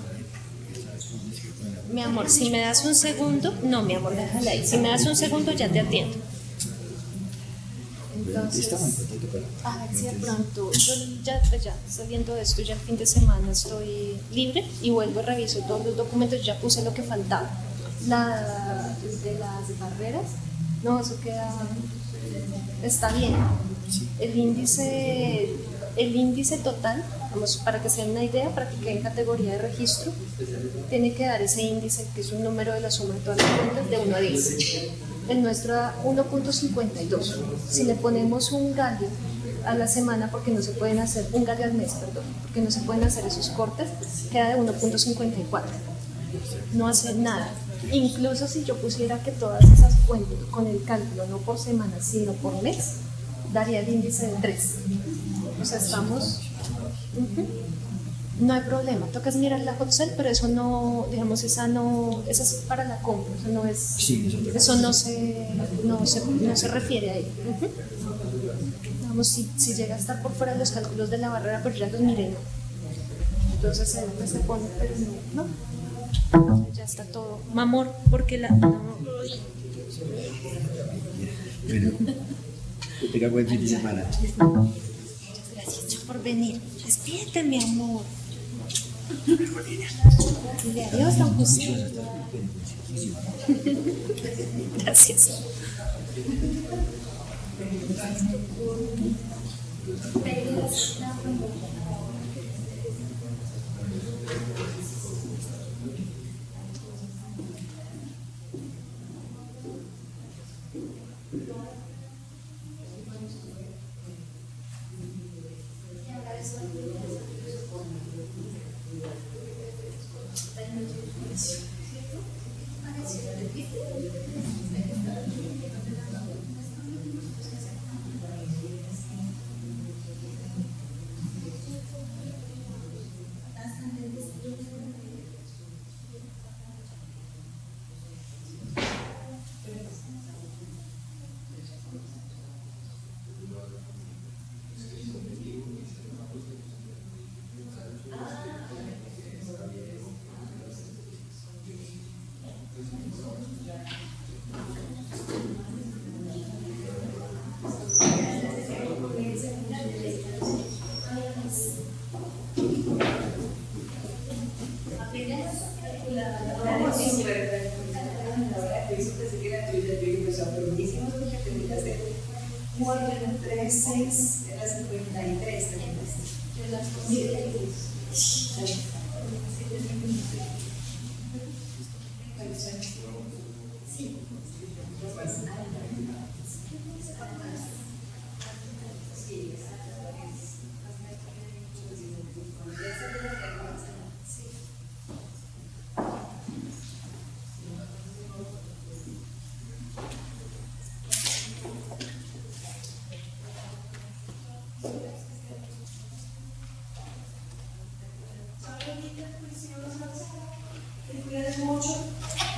ya sabes cómo es que puede haber. mi amor, si me das un segundo, no, mi amor, déjala ahí. Si me das un segundo, ya te atiendo. Entonces, Está muy importante para. a ver si de pronto, yo ya saliendo de esto, ya el fin de semana estoy libre y vuelvo y reviso todos los documentos, ya puse lo que faltaba. La de las barreras, no, eso está bien. El índice total, vamos, para que se den una idea, para que quede en categoría de registro, tiene que dar ese índice, que es un número de la suma de todas las cuentas, de 1 a 10. El nuestro da 1.52. Si le ponemos un galio a la semana, porque no se pueden hacer, un galio al mes, perdón, porque no se pueden hacer esos cortes, queda de 1.54. No hace nada. Incluso si yo pusiera que todas esas fuentes, con el cálculo, no por semana, sino por mes, daría el índice de 3. O sea, estamos... No hay problema, tocas mirar la hot sale, pero eso no, digamos, esa es para la compra, eso no es, Sí, es otra cosa. eso no se refiere a ello. Digamos, si llega a estar por fuera de los cálculos de la barrera, pues ya los miré, ¿no? Entonces se pone, pero no, ya está todo. Mamor, porque la... No. Bueno, que tenga buen fin de semana. Gracias por venir. Despídete, mi amor. Dile adiós, don José. Gracias.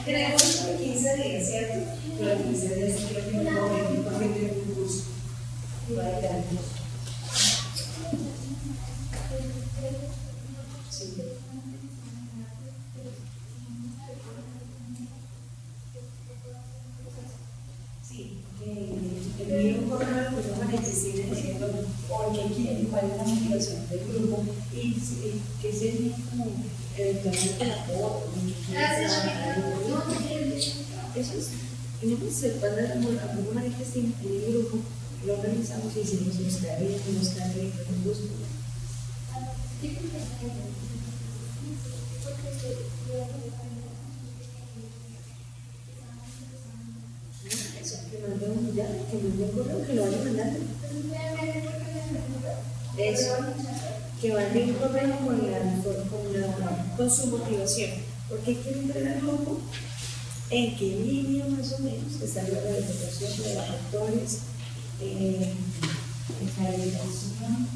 Tenemos 15 días, ¿cierto? Pero 15 días creo que no voy a venir porque tengo un curso. Sí. Sí, envío un correo al curso para que sigan diciendo por qué quieren, cuál es la motivación del grupo y qué sería como eventualmente el apoyo. Eso es, tenemos el plan de apoyo María Cristina en el grupo, lo organizamos y decimos nos cae bien, con gusto. Eso, que manden ya, que manden correo, que lo vayan mandando. Eso, que manden correo con su motivación. ¿Por qué quieren entregar cómo? ¿En qué línea más o menos está la rehabilitación de los actores? Rehabilitación.